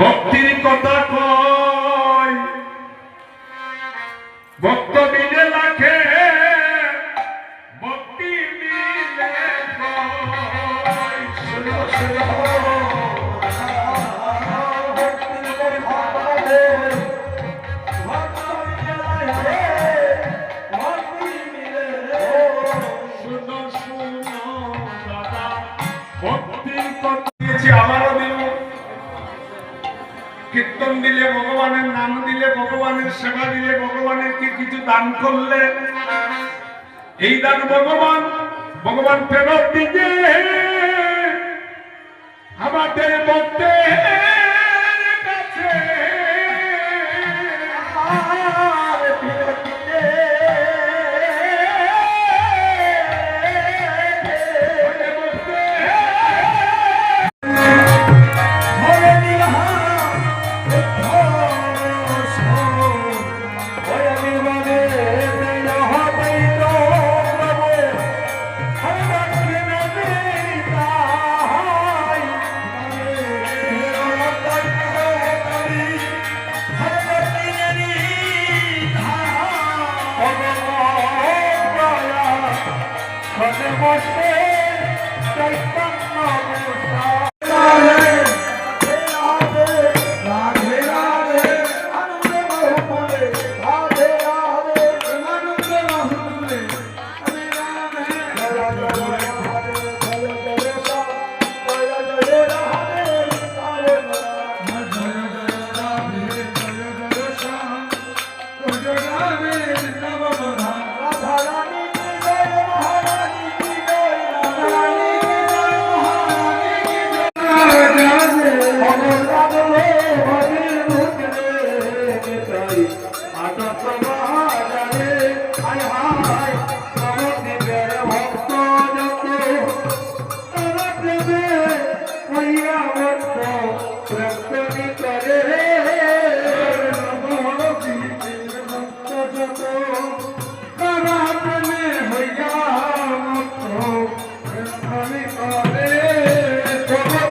ভক্তির কথা কয় ভক্ত মিলে লাখে ভক্তি মিলে কয় শুনো শুনো শুনো শুনো দাদা ভক্তির কথা দিয়েছি আমারও দিল কীর্তন দিলে ভগবানের নাম দিলে ভগবানের সেবা দিলে ভগবানের কি কিছু দান করলে এই দান ভগবান ফেরত দিতে আমাদের ভক্তের